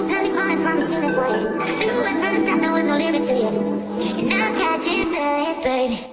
got me falling from the ceiling for you. You went from the start, there was no limit to you. And now I'm catching feelings, baby.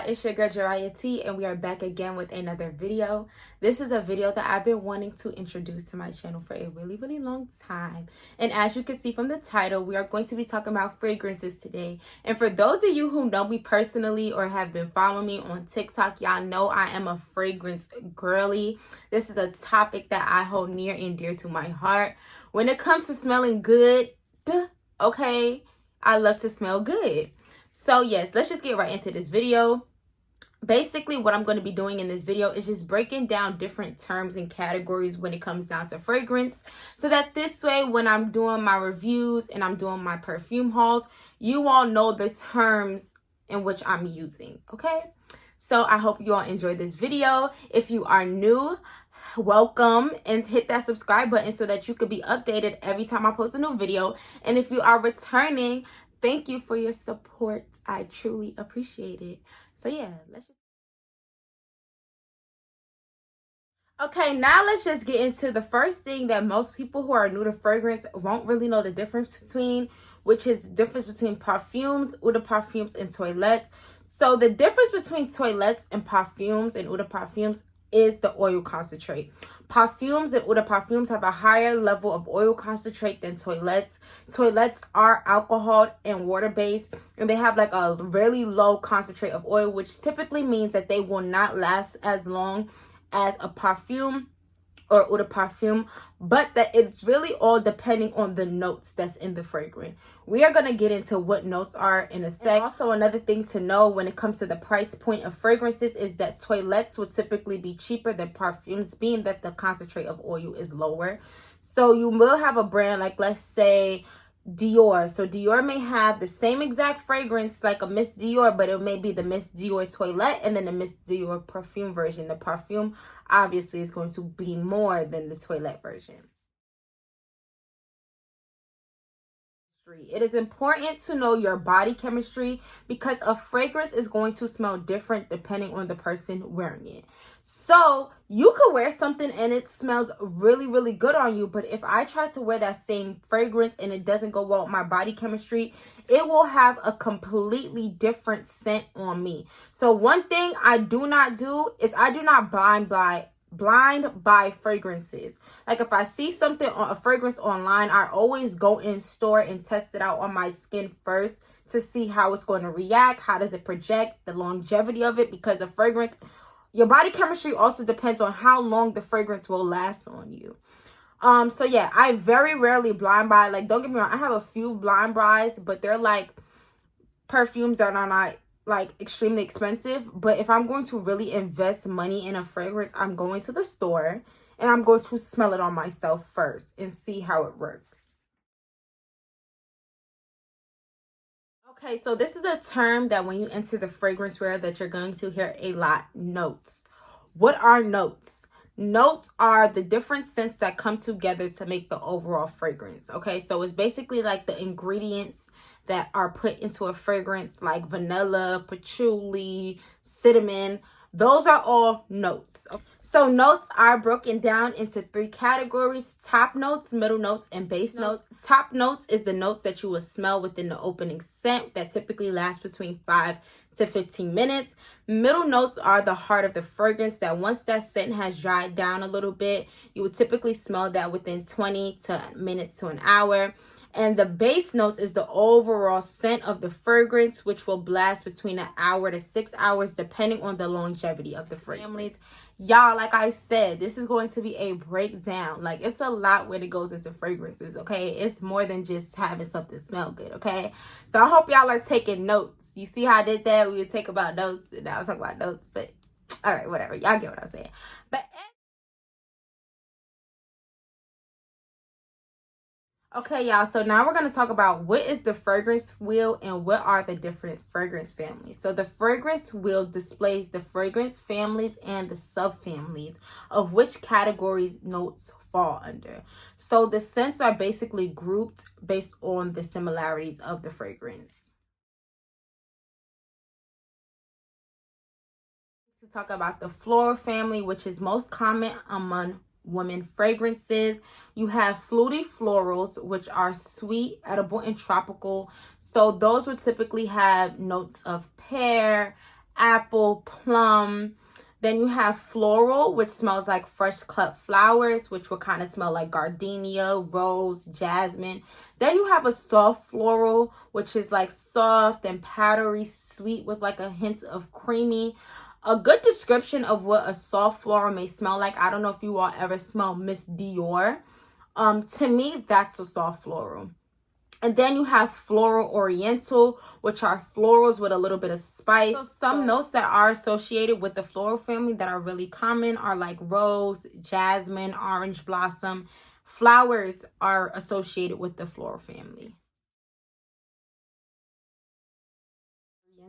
It's your girl JuryahT, and we are back again with another video. This is a video that I've been wanting to introduce to my channel for a really long time. And as you can see from the title, we are going to be talking about fragrances today. And for those of you who know me personally or have been following me on TikTok, y'all know I am a fragrance girly. This is a topic that I hold near and dear to my heart. When it comes to smelling good, okay, I love to smell good. So yes, let's just get right into this video. Basically, what I'm going to be doing in this video is just breaking down different terms and categories when it comes down to fragrance, so that this way when I'm doing my reviews and I'm doing my perfume hauls, you all know the terms in which I'm using, okay? So I hope you all enjoyed this video. If you are new, welcome, and hit that subscribe button so that you could be updated every time I post a new video. And if you are returning, thank you for your support. I truly appreciate it. So yeah, Okay, now let's just get into the first thing that most people who are new to fragrance won't really know the difference between, which is the difference between perfumes, eau de parfums, and toilettes. So the difference between toilettes and perfumes and eau de parfums is the oil concentrate. Perfumes and eau de parfums have a higher level of oil concentrate than toilettes. Toilettes are alcohol and water-based, and they have like a really low concentrate of oil, which typically means that they will not last as long as a perfume or eau de parfum, but that it's really all depending on the notes that's in the fragrance. We are going to get into what notes are in a sec. And also, another thing to know when it comes to the price point of fragrances is that toilettes would typically be cheaper than perfumes, being that the concentrate of oil is lower. So you will have a brand like, let's say, Dior. So Dior may have the same exact fragrance like a Miss Dior, but it may be the Miss Dior toilette and then the Miss Dior perfume version. The perfume obviously is going to be more than the toilette version. It is important to know your body chemistry because a fragrance is going to smell different depending on the person wearing it. So you could wear something and it smells really good on you, but if I try to wear that same fragrance and it doesn't go well with my body chemistry, it will have a completely different scent on me. So one thing I do not do is I do not blind buy fragrances. Like if I see something on a fragrance online, I always go in store and test it out on my skin first to see how it's going to react, how does it project, the longevity of it, because the fragrance, your body chemistry also depends on how long the fragrance will last on you. So yeah, I very rarely blind buy. Like, don't get me wrong, I have a few blind buys, but they're like perfumes that are not like extremely expensive. But if I'm going to really invest money in a fragrance, I'm going to the store and I'm going to smell it on myself first and see how it works. Okay, so this is a term that when you enter the fragrance world that you're going to hear a lot. Notes. What are notes? Notes are the different scents that come together to make the overall fragrance. Okay, so it's basically like the ingredients that are put into a fragrance, like vanilla, patchouli, cinnamon. Those are all notes. So notes are broken down into 3 categories: top notes, middle notes, and base notes. Top notes is the notes that you will smell within the opening scent that typically lasts between 5 to 15 minutes. Middle notes are the heart of the fragrance that once that scent has dried down a little bit, you would typically smell that within 20 minutes to an hour. And the base notes is the overall scent of the fragrance, which will last between an hour to 6 hours, depending on the longevity of the fragrance. Y'all, like I said, this is going to be a breakdown. Like, it's a lot when it goes into fragrances, okay? It's more than just having something smell good, okay? So I hope y'all are taking notes. You see how I did that? We would take about notes, and I was talking about notes, but all right, whatever. Y'all get what I'm saying. But okay, y'all, so now we're going to talk about what is the fragrance wheel and what are the different fragrance families. So the fragrance wheel displays the fragrance families and the subfamilies of which categories notes fall under. So the scents are basically grouped based on the similarities of the fragrance. Let's talk about the Floral Family, which is most common among women fragrances. You have fruity florals, which are sweet, edible, and tropical. So those would typically have notes of pear, apple, plum. Then you have floral, which smells like fresh cut flowers, which will kind of smell like gardenia, rose, jasmine. Then you have a soft floral, which is like soft and powdery sweet with like a hint of creamy. A good description of what a soft floral may smell like. I don't know if you all ever smell Miss Dior. To me, that's a soft floral. And then you have floral oriental, which are florals with a little bit of spice. So some notes that are associated with the floral family that are really common are like rose, jasmine, orange blossom. Flowers are associated with the floral family.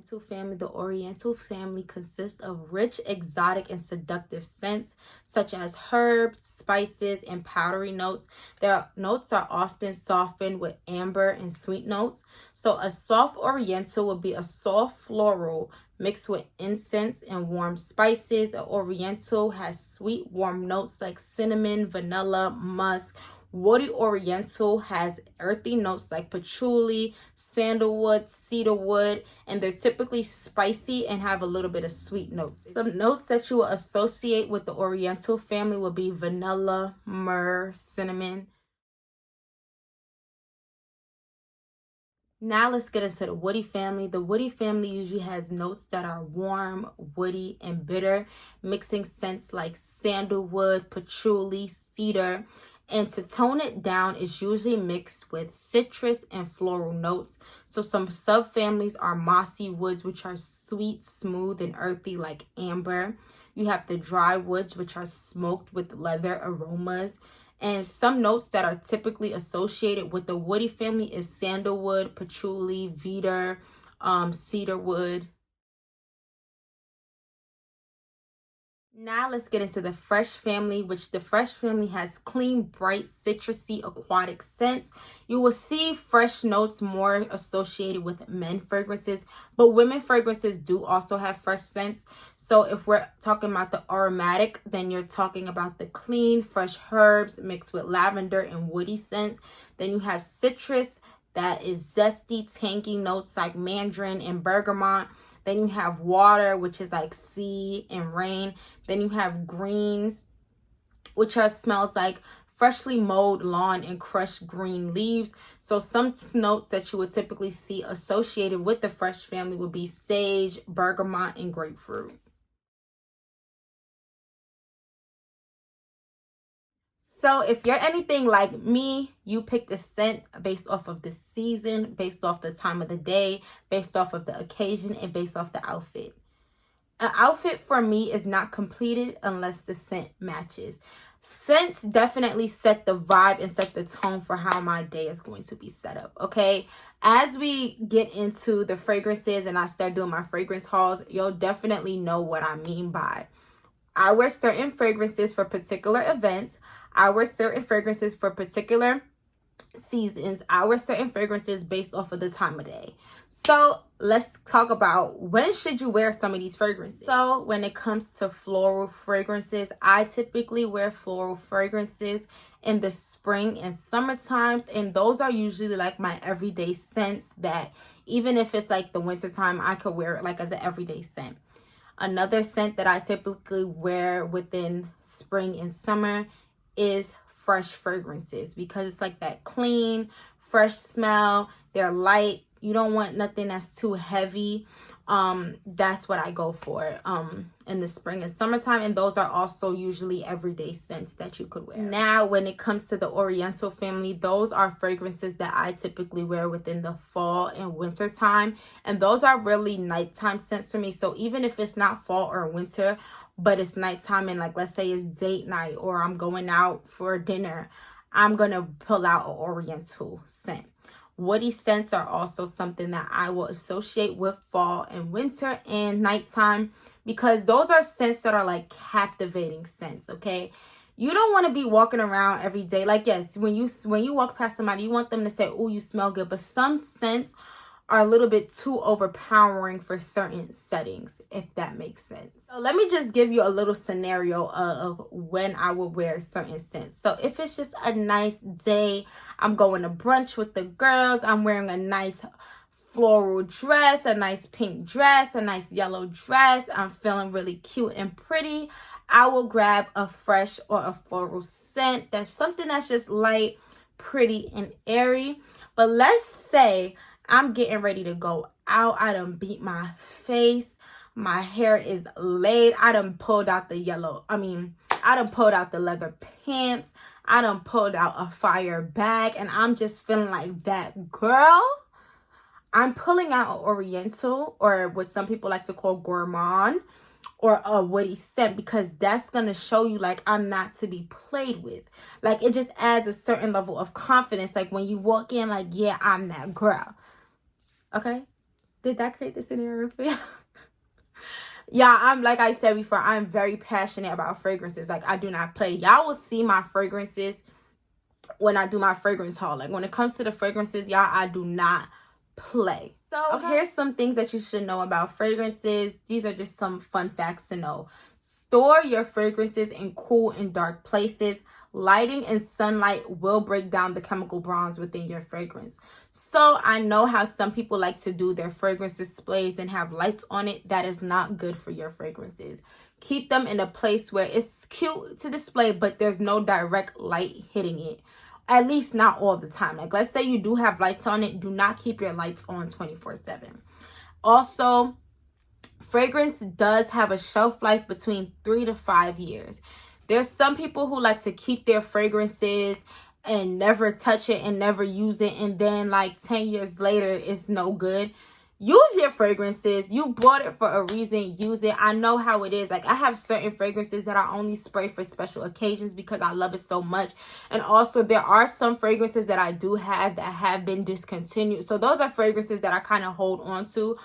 The Oriental family consists of rich, exotic, and seductive scents such as herbs, spices, and powdery notes. Their notes are often softened with amber and sweet notes. So a soft Oriental would be a soft floral mixed with incense and warm spices. An Oriental has sweet, warm notes like cinnamon, vanilla, musk. Woody Oriental has earthy notes like patchouli, sandalwood, cedarwood, and they're typically spicy and have a little bit of sweet notes. Some notes that you will associate with the Oriental family will be vanilla, myrrh, cinnamon. Now let's get into the woody family. The woody family usually has notes that are warm, woody, and bitter, mixing scents like sandalwood, patchouli, cedar. And to tone it down, it's usually mixed with citrus and floral notes. So some subfamilies are mossy woods, which are sweet, smooth, and earthy like amber. You have the dry woods, which are smoked with leather aromas. And some notes that are typically associated with the woody family is sandalwood, patchouli, cedar, cedarwood. Now let's get into the fresh family, which the fresh family has clean, bright, citrusy, aquatic scents. You will see fresh notes more associated with men fragrances, but women fragrances do also have fresh scents. So if we're talking about the aromatic, then you're talking about the clean, fresh herbs mixed with lavender and woody scents. Then you have citrus, that is zesty, tangy notes like mandarin and bergamot. Then you have water, which is like sea and rain. Then you have greens, which are smells like freshly mowed lawn and crushed green leaves. So some notes that you would typically see associated with the fresh family would be sage, bergamot, and grapefruit. So if you're anything like me, you pick the scent based off of the season, based off the time of the day, based off of the occasion, and based off the outfit. An outfit for me is not completed unless the scent matches. Scents definitely set the vibe and set the tone for how my day is going to be set up, okay? As we get into the fragrances and I start doing my fragrance hauls, you'll definitely know what I mean by I wear certain fragrances for particular events. I wear certain fragrances for particular seasons. I wear certain fragrances based off of the time of day. So let's talk about when should you wear some of these fragrances. So when it comes to floral fragrances, I typically wear floral fragrances in the spring and summer times, and those are usually like my everyday scents that even if it's like the winter time, I could wear it like as an everyday scent. Another scent that I typically wear within spring and summer is fresh fragrances because it's like that clean, fresh smell. They're light. You don't want nothing that's too heavy. That's what I go for in the spring and summertime, and those are also usually everyday scents that you could wear. Now when it comes to the Oriental family, those are fragrances that I typically wear within the fall and winter time, and those are really nighttime scents for me. So even if it's not fall or winter but it's nighttime and like let's say it's date night or I'm going out for dinner, I'm gonna pull out an Oriental scent. Woody scents are also something that I will associate with fall and winter and nighttime because those are scents that are like captivating scents, okay? You don't want to be walking around every day. Like, yes, when you walk past somebody, you want them to say, oh, you smell good. But some scents are a little bit too overpowering for certain settings, if that makes sense. So let me just give you a little scenario of when I would wear certain scents. So if it's just a nice day, I'm going to brunch with the girls, I'm wearing a nice floral dress, a nice pink dress, a nice yellow dress, I'm feeling really cute and pretty, I will grab a fresh or a floral scent. That's something that's just light, pretty, and airy. But let's say I'm getting ready to go out. I done beat my face. My hair is laid. I done pulled out the leather pants. I done pulled out a fire bag. And I'm just feeling like that girl. I'm pulling out an Oriental, or what some people like to call gourmand, or a woody scent, because that's going to show you like I'm not to be played with. Like it just adds a certain level of confidence. Like when you walk in, like, yeah, I'm that girl. Okay? Did that create the scenario for you? Yeah, I'm, like I said before, I'm very passionate about fragrances. Like I do not play. Y'all will see my fragrances when I do my fragrance haul. Like when it comes to the fragrances, y'all, I do not play. So here's some things that you should know about fragrances. These are just some fun facts to know. Store your fragrances in cool and dark places. Lighting and sunlight will break down the chemical bonds within your fragrance. So I know how some people like to do their fragrance displays and have lights on it. That is not good for your fragrances. Keep them in a place where it's cute to display, but there's no direct light hitting it. At least not all the time. Like let's say you do have lights on it, do not keep your lights on 24/7. Also, fragrance does have a shelf life between 3 to 5 years. There's some people who like to keep their fragrances and never touch it and never use it, and then like 10 years later it's no good. Use your fragrances. You bought it for a reason. Use it. I know how it is. Like I have certain fragrances that I only spray for special occasions because I love it so much. And also there are some fragrances that I do have that have been discontinued. So those are fragrances that I kind of hold on to.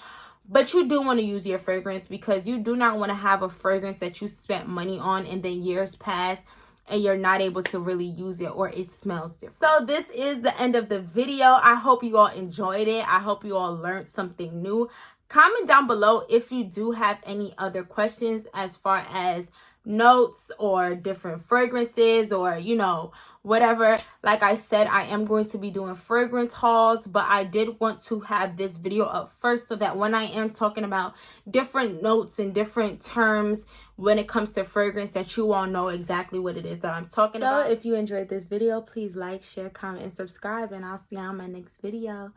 But you do want to use your fragrance, because you do not want to have a fragrance that you spent money on and then years pass and you're not able to really use it, or it smells different. So this is the end of the video. I hope you all enjoyed it. I hope you all learned something new. Comment down below if you do have any other questions as far as notes or different fragrances, or you know, whatever. Like I said, I am going to be doing fragrance hauls, but I did want to have this video up first so that when I am talking about different notes and different terms when it comes to fragrance, that you all know exactly what it is that I'm talking about. So if you enjoyed this video, please like, share, comment, and subscribe, and I'll see you on my next video.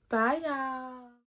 Bye, y'all.